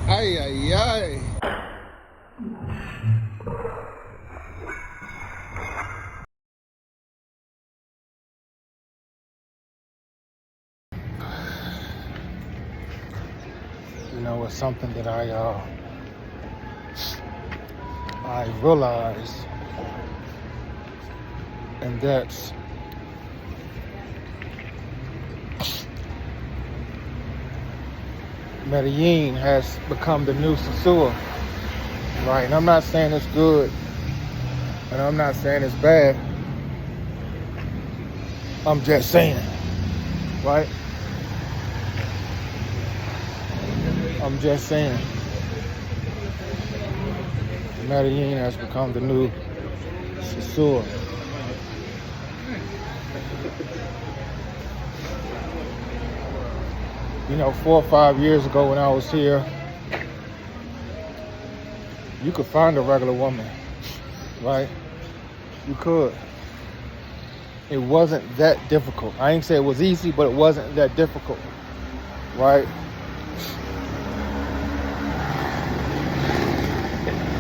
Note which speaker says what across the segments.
Speaker 1: Ay, ay, ay. You know, it's something that I realized, and that's Medellín has become the new Sosúa, right? And I'm not saying it's good, and I'm not saying it's bad. I'm just saying, right? I'm just saying. Medellín has become the new Sosúa. You know, 4 or 5 years ago when I was here, you could find a regular woman, right? You could. It wasn't that difficult. I ain't say it was easy, but it wasn't that difficult, right?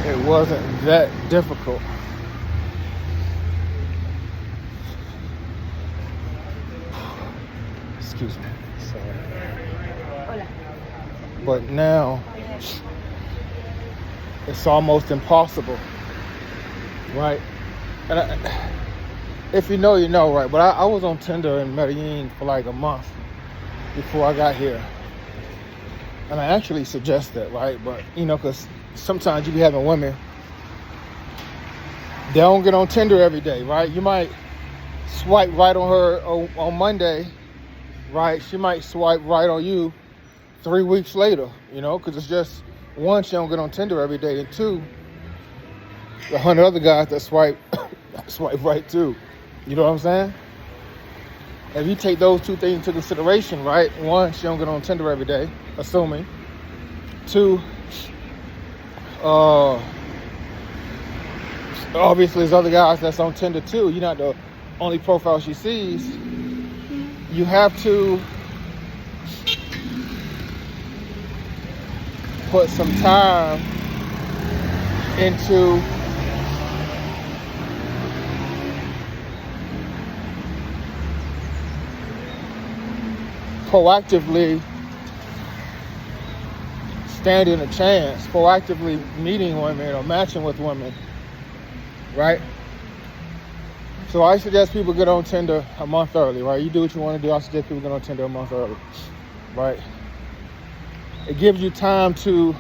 Speaker 1: It wasn't that difficult. Excuse me. Sorry. Hola. But now, it's almost impossible, right? And if you know, you know, right? But I was on Tinder in Medellín for like a month before I got here. And I actually suggest that, right? But, you know, because sometimes you be having women, they don't get on Tinder every day, right? You might swipe right on her on Monday, right? She might swipe right on you 3 weeks later, you know, because it's just, one, she don't get on Tinder every day, and two, 100 other guys that swipe right too. You know what I'm saying? If you take those two things into consideration, right? One, she don't get on Tinder every day, assuming. Two, obviously there's other guys that's on Tinder too. You're not the only profile she sees. You have to put some time into proactively standing a chance, proactively meeting women or matching with women, right? So I suggest people get on Tinder a month early, right? You do what you want to do. I suggest people get on Tinder a month early, right? It gives you time to,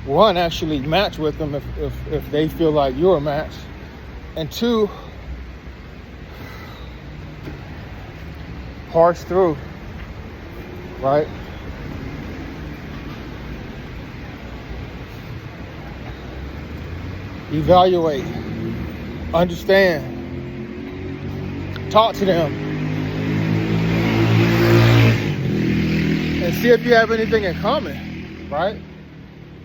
Speaker 1: one, actually match with them if they feel like you're a match, and two, parse through, right? Evaluate, understand, talk to them, and see if you have anything in common, right?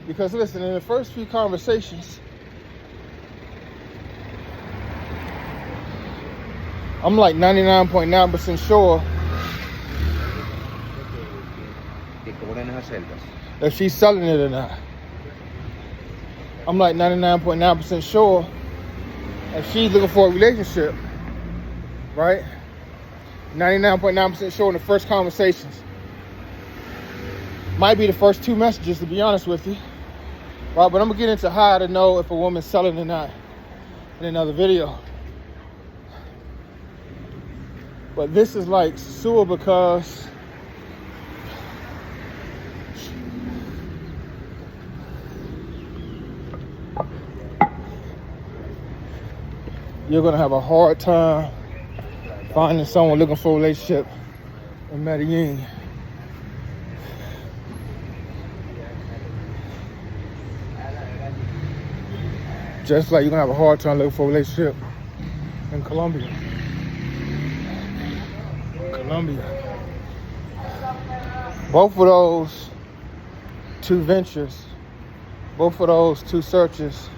Speaker 1: Because listen, in the first few conversations, I'm like 99.9% sure that she's selling it or not. I'm like 99.9% sure that she's looking for a relationship, right? 99.9% sure in the first conversations. Might be the first 2 messages, to be honest with you, right? But I'm gonna get into how to know if a woman's selling or not in another video. But this is like Sosúa because you're gonna have a hard time finding someone looking for a relationship in Medellín. Just like you're gonna have a hard time looking for a relationship in Colombia. Both of those 2 ventures, both of those 2 searches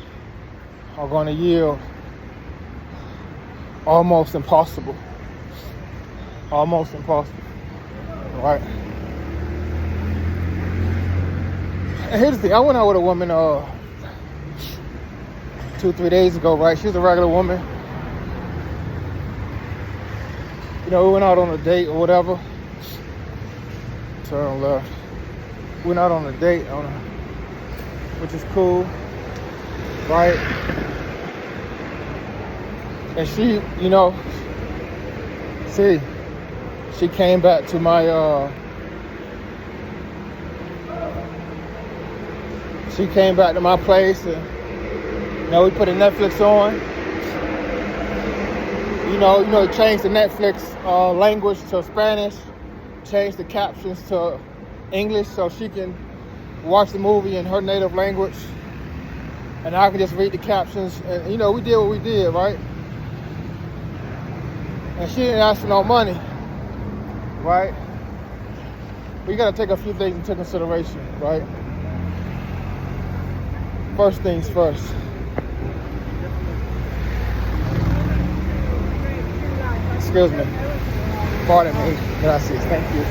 Speaker 1: are gonna yield almost impossible, right? And here's the thing, I went out with a woman 2-3 days ago, right? She's a regular woman. You know, we went out on a date or whatever. Turn left. We went out on a date, which is cool, right? And she, you know, she came back to my, place, and, you know, we put a Netflix on. You know, change the Netflix language to Spanish, change the captions to English so she can watch the movie in her native language, and I can just read the captions. And, you know, we did what we did, right? And she didn't ask for no money, right? We gotta take a few things into consideration, right? First things first. Excuse me. Pardon me. Gracias. Thank you.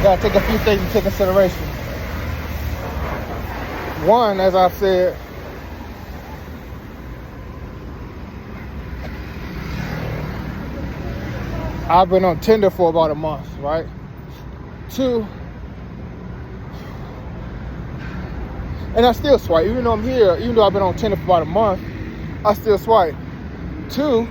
Speaker 1: Gotta take a few things into consideration. One, as I've said, I've been on Tinder for about a month, right? Two, and I still swipe. Even though I'm here, even though I've been on Tinder for about a month, I still swipe. Two,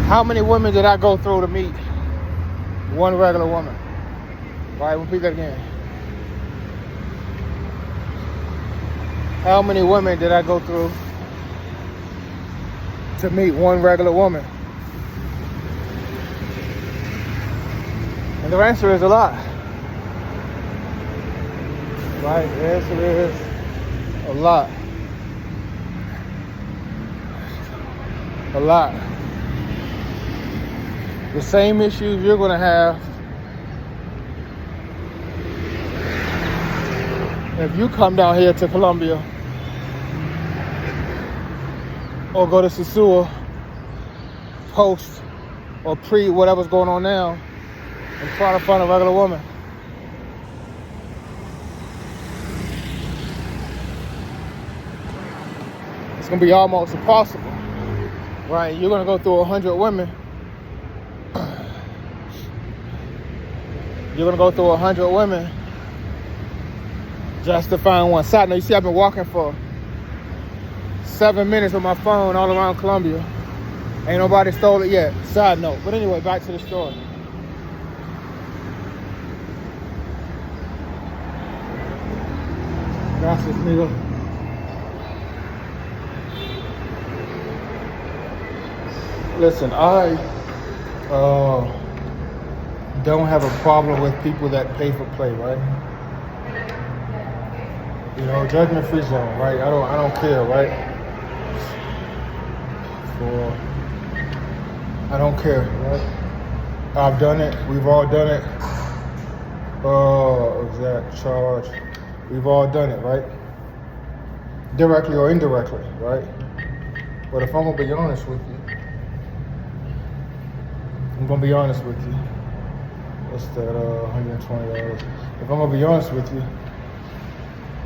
Speaker 1: how many women did I go through to meet one regular woman? Right, repeat that again. How many women did I go through to meet one regular woman? And the answer is a lot. Right, the answer is a lot. A lot. The same issues you're gonna have if you come down here to Colombia or go to Sosúa post or pre whatever's going on now and try to find a regular woman. It's gonna be almost impossible, right? You're gonna go through 100 women. You're gonna go through 100 women just to find one. Side note, you see I've been walking for 7 minutes with my phone all around Colombia. Ain't nobody stole it yet. Side note. But anyway, back to the story. Gracias, amigo. Listen, I don't have a problem with people that pay for play, right? You know, judgment free zone, right? I don't care, right? I don't care, right? I've done it. We've all done it. Exact charge. We've all done it, right? Directly or indirectly, right? But if I'm gonna be honest with you, What's that, $120? If I'm gonna be honest with you,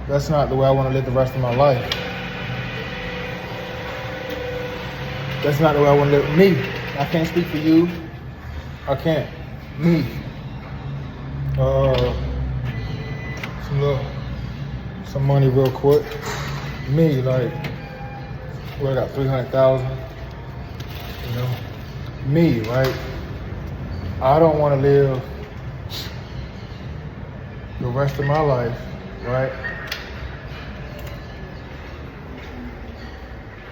Speaker 1: that's not the way I want to live the rest of my life. That's not the way I want to live. Me. I can't speak for you. I can't. Me. Some money real quick. Me, like, I got 300,000. You know? Me, right? I don't want to live the rest of my life, right,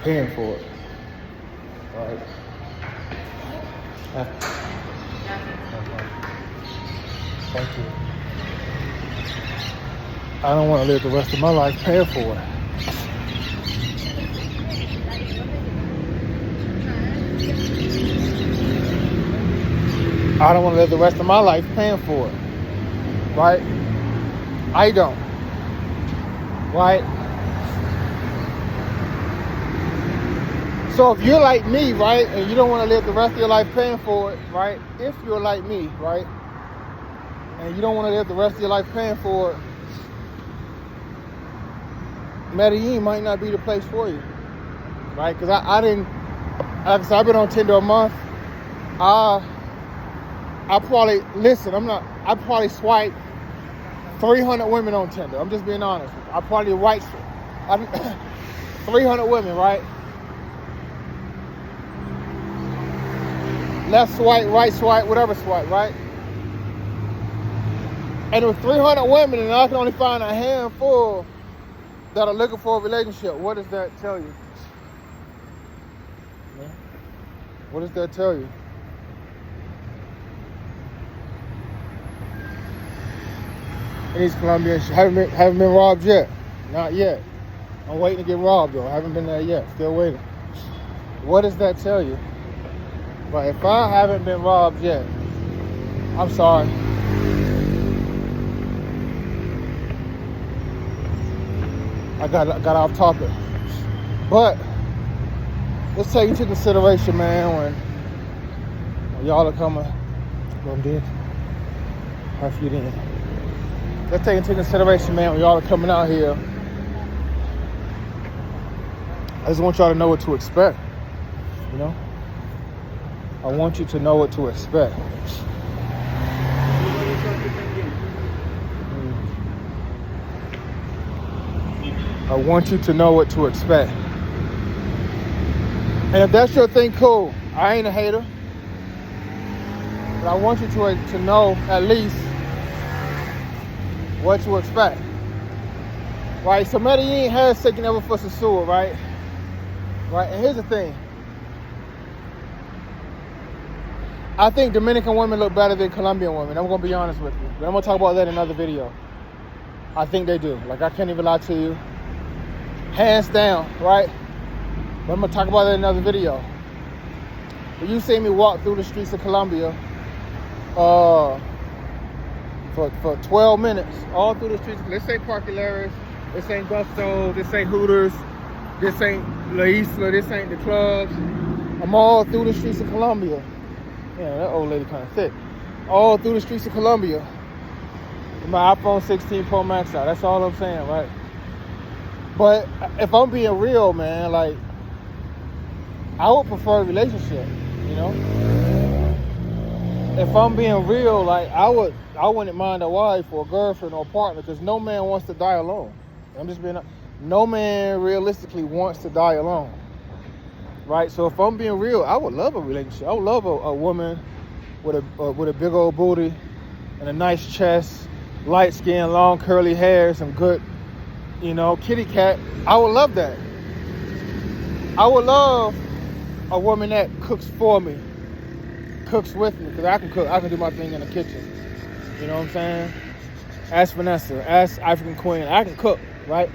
Speaker 1: paying for it, right? Thank you. I don't want to live the rest of my life paying for it. I don't want to live the rest of my life paying for it, right? I don't, right? So if you're like me, right, and you don't want to live the rest of your life paying for it, right? If you're like me, right, and you don't want to live the rest of your life paying for it, Medellin might not be the place for you, right? Because I didn't, like I said, I've been on Tinder a month. I probably, listen, I probably swiped 300 women on Tinder. I'm just being honest. I probably 300 women, right? Left swipe, right swipe, whatever swipe, right? And with 300 women, and I can only find a handful that are looking for a relationship. What does that tell you? Yeah. What does that tell you? And these Colombians haven't been robbed yet. Not yet. I'm waiting to get robbed though. I haven't been there yet. Still waiting. What does that tell you? But if I haven't been robbed yet, I'm sorry. I got off topic. But let's take into consideration, man, when y'all are coming. I'm dead. How few in? Let's take into consideration, man, when y'all are coming out here. I just want y'all to know what to expect. You know? I want you to know what to expect. I want you to know what to expect. And if that's your thing, cool. I ain't a hater. But I want you to know at least what to expect. Right? So Medellin has taken over for Sosúa, right? Right? And here's the thing. I think Dominican women look better than Colombian women. I'm going to be honest with you. But I'm going to talk about that in another video. I think they do. Like, I can't even lie to you. Hands down, right? But I'm going to talk about that in another video. When you see me walk through the streets of Colombia for 12 minutes, all through the streets. This ain't Parkularis. This ain't Gusto. This ain't Hooters. This ain't La Isla. This ain't the clubs. I'm all through the streets of Colombia. Yeah, that old lady kind of thick. All through the streets of Colombia. With my iPhone 16 Pro Max out. That's all I'm saying, right? But if I'm being real, man, like, I would prefer a relationship, you know? If I'm being real, like, I wouldn't mind a wife or a girlfriend or a partner, because no man wants to die alone. I'm just being, no man realistically wants to die alone. Right, so if I'm being real, I would love a relationship. I would love a woman with a big old booty and a nice chest, light skin, long curly hair, some good, you know, kitty cat. I would love that. I would love a woman that cooks for me, cooks with me, because I can cook. I can do my thing in the kitchen. You know what I'm saying? Ask Vanessa, ask African Queen. I can cook, right?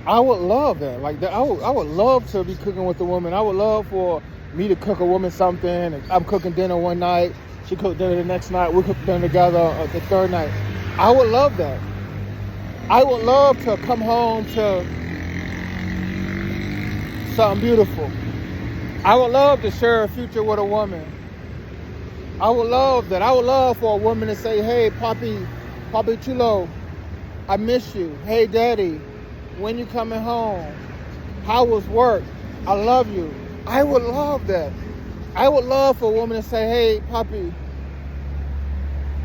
Speaker 1: I would love that. Like that, I would love to be cooking with a woman. I would love for me to cook a woman something. And I'm cooking dinner one night. She cooked dinner the next night. We cook dinner together the third night. I would love that. I would love to come home to something beautiful. I would love to share a future with a woman. I would love that. I would love for a woman to say, "Hey, Papi Chulo, I miss you. Hey, Daddy, when you coming home? How was work? I love you." I would love that. I would love for a woman to say, "Hey, Papi,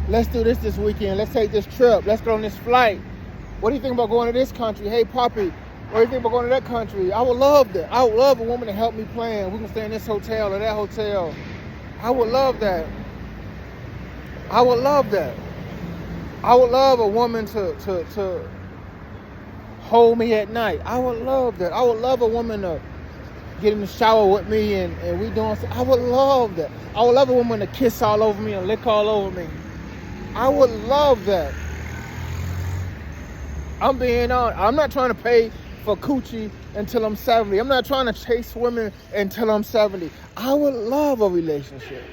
Speaker 1: let's do this weekend. Let's take this trip. Let's go on this flight. What do you think about going to this country? Hey, Papi, what do you think about going to that country?" I would love that. I would love a woman to help me plan. We can stay in this hotel or that hotel. I would love that. I would love that. I would love a woman to hold me at night. I would love that. I would love a woman to get in the shower with me and we doing stuff. I would love that. I would love a woman to kiss all over me and lick all over me. I would love that. I'm being honest. I'm not trying to pay for coochie until I'm 70. I'm not trying to chase women until I'm 70. I would love a relationship.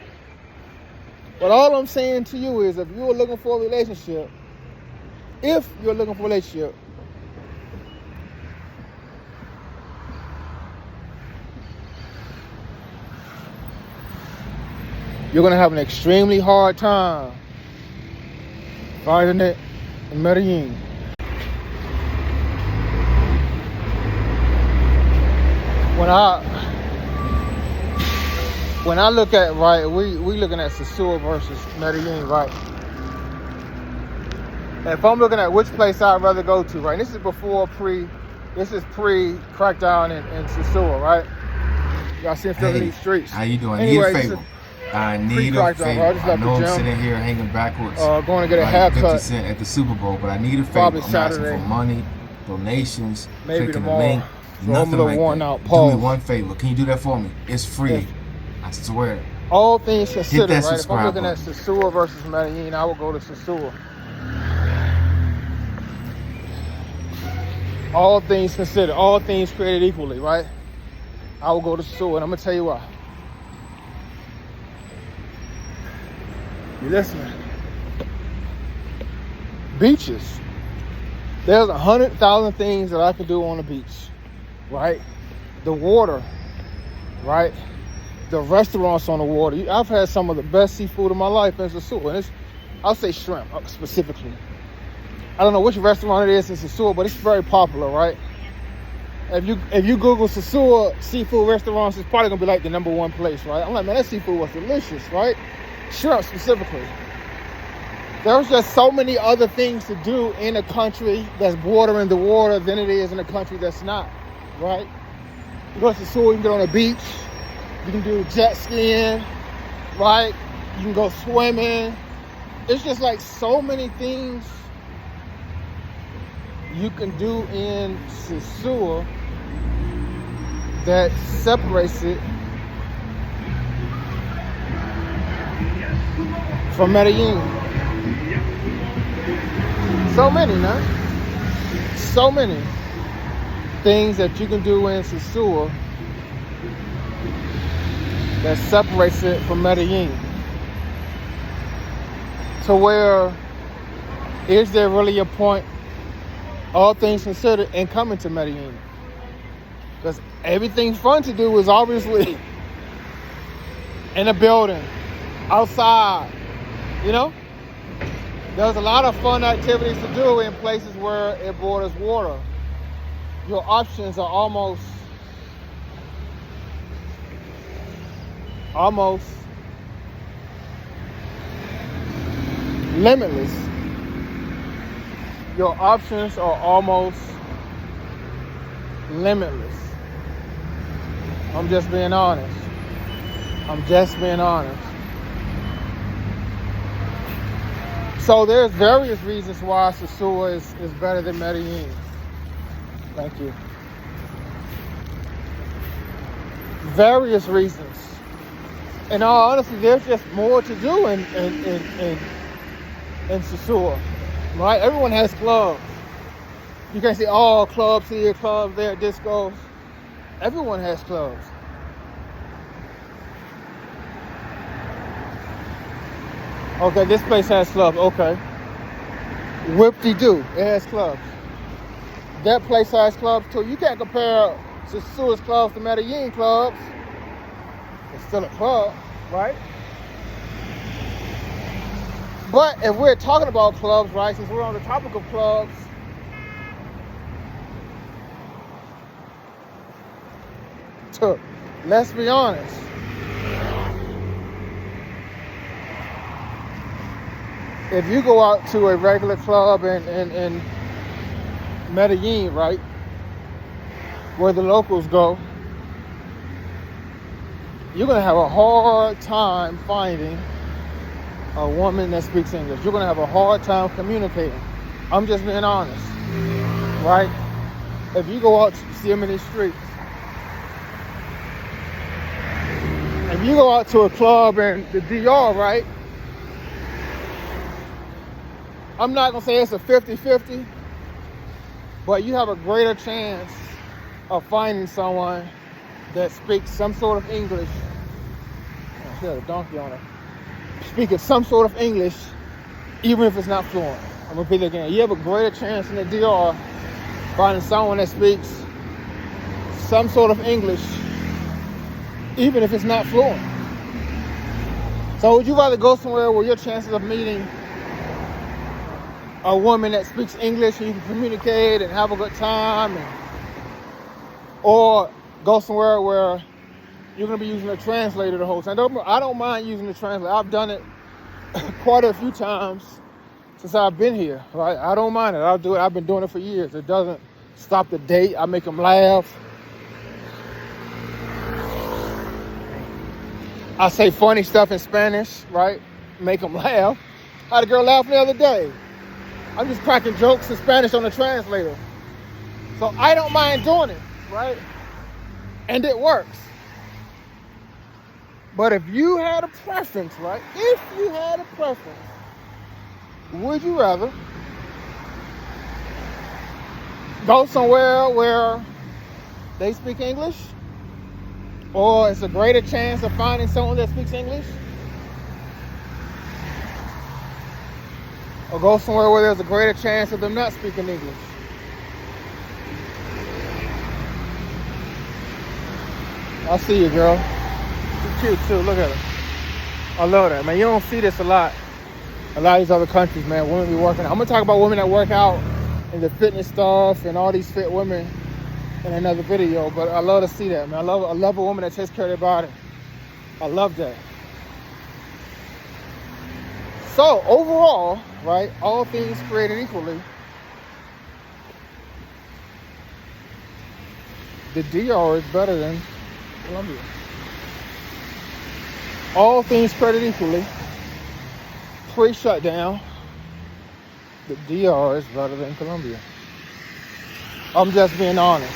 Speaker 1: But all I'm saying to you is, if you're looking for a relationship, you're gonna have an extremely hard time finding it in Medellin. When I look at, right, we looking at Sosúa versus Medellin, right? If I'm looking at which place I'd rather go to, right? This is pre-crackdown in Sosúa, right? Y'all seen filling these streets.
Speaker 2: How you doing?
Speaker 1: Anyway,
Speaker 2: I need a favor. I know I'm sitting here hanging backwards.
Speaker 1: Going to get a haircut
Speaker 2: 50 Cent at the Super Bowl, but I need a favor.
Speaker 1: Probably
Speaker 2: I'm
Speaker 1: Saturday.
Speaker 2: asking for money, donations,
Speaker 1: maybe
Speaker 2: clicking
Speaker 1: tomorrow.
Speaker 2: the link,
Speaker 1: So
Speaker 2: nothing like that.
Speaker 1: Pause.
Speaker 2: Do me one favor. Can you do that for me? It's free. I swear.
Speaker 1: All things considered, right? If I'm looking
Speaker 2: button.
Speaker 1: at Sosúa versus Medellin, I would go to Sosúa. All things considered, all things created equally, right? I will go to Sosúa, and I'm gonna tell you why. You listening? Beaches. There's 100,000 things that I can do on the beach, right? The water, right? The restaurants on the water. I've had some of the best seafood of my life in Sosúa, and I'll say shrimp specifically. I don't know which restaurant it is in Sosúa, but it's very popular, right? If you Google Sosúa seafood restaurants, it's probably gonna be like the #1 place, right? I'm like, man, that seafood was delicious, right? Shrimp specifically. There's just so many other things to do in a country that's bordering the water than it is in a country that's not, right? You go to Sosúa, you can get on the beach, you can do jet skiing, right? You can go swimming. It's just like so many things you can do in Sosúa that separates it from Medellin. So many, man. So many things that you can do in Sosúa that separates it from Medellin. To where, is there really a point, all things considered, in coming to Medellin? Because everything fun to do is obviously in a building, outside, you know? There's a lot of fun activities to do in places where it borders water. Your options are almost limitless. Your options are almost limitless. I'm just being honest. So there's various reasons why Sosúa is better than Medellin. Thank you. Various reasons. In all honesty, there's just more to do in Sosúa, right? Everyone has clubs. You can't say, oh, clubs here, clubs there, discos. Everyone has clubs. Okay, this place has clubs. Okay. Whip-de-doo, it has clubs. That place has clubs too. You can't compare Sosúa's clubs to Medellin clubs. It's still a club, right? But if we're talking about clubs, right, since we're on the topic of clubs, let's be honest. If you go out to a regular club in Medellin, right, where the locals go, you're going to have a hard time finding a woman that speaks English. You're going to have a hard time communicating. I'm just being honest, right? If you go out to see them in the streets, if you go out to a club in the DR, right, I'm not going to say it's a 50-50, but you have a greater chance of finding someone that speaks some sort of English. Oh, she had a donkey on her. Speaking some sort of English, even if it's not fluent. I'm going to repeat it again. You have a greater chance in the DR finding someone that speaks some sort of English, even if it's not fluent. So would you rather go somewhere where your chances of meeting a woman that speaks English and you can communicate and have a good time, or go somewhere where you're going to be using a translator the whole time? I don't mind using the translator. I've done it quite a few times since I've been here, right? I don't mind it. I'll do it. I've been doing it for years. It doesn't stop the date. I make them laugh. I say funny stuff in Spanish, right? Make them laugh. I had a girl laughing the other day. I'm just cracking jokes in Spanish on the translator. So I don't mind doing it, right? And it works. But if you had a preference, right? If you had a preference, would you rather go somewhere where they speak English, or it's a greater chance of finding someone that speaks English, or go somewhere where there's a greater chance of them not speaking English? I see you, girl. She's cute too. Look at her. I love that, man. You don't see this a lot of these other countries, man. Women be working out. I'm gonna talk about women that work out and the fitness stuff and all these fit women in another video, but I love to see that, man. I love a woman that takes care of their body. I love that. So overall, right, all things created equally, the DR is better than Colombia. All things created equally, pre-shutdown, the DR is better than Colombia. I'm just being honest.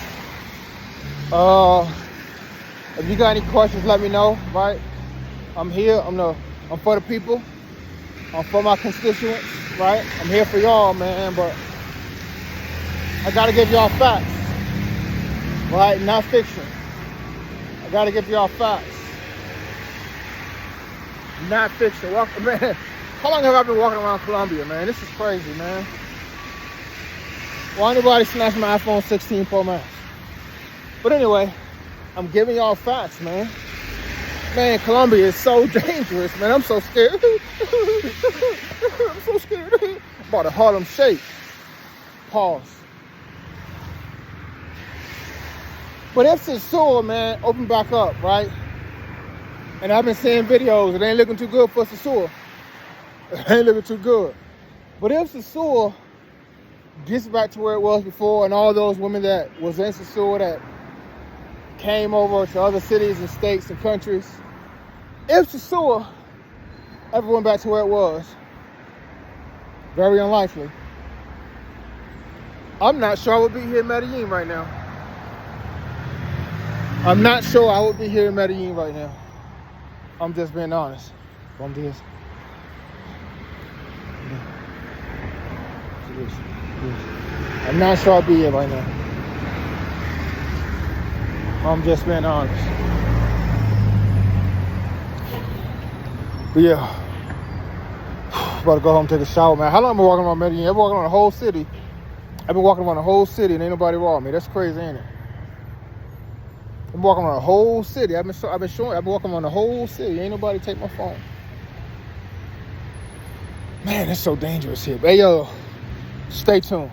Speaker 1: If you got any questions, let me know, right? I'm here. I'm for the people. I'm for my constituents, right? I'm here for y'all, man, but I gotta give y'all facts, right? Not fiction. I gotta give y'all facts. Not fiction. Welcome, man. How long have I been walking around Colombia, man? This is crazy, man. Why anybody snatch my iPhone 16 Pro Max? But anyway, I'm giving y'all facts, man. Man, Colombia is so dangerous, man. I'm so scared. I'm so scared. I'm about to Harlem Shake. Pause. But if Sosúa, man, open back up, right? And I've been seeing videos, it ain't looking too good for Sosúa. It ain't looking too good. But if Sosúa gets back to where it was before, and all those women that was in Sosúa that came over to other cities and states and countries, if Sosúa ever went back to where it was, very unlikely. I'm not sure I would be here in Medellín right now. I'm not sure I would be here in Medellín right now. I'm just being honest. I'm not sure I'll be here right now. I'm just being honest. But yeah. About to go home and take a shower, man. How long have I been walking around Medellín? I've been walking around the whole city. I've been walking around the whole city and ain't nobody raw me. That's crazy, ain't it? I'm walking around the whole city. I've been walking around the whole city. Ain't nobody take my phone. Man, it's so dangerous here. Hey, yo, stay tuned.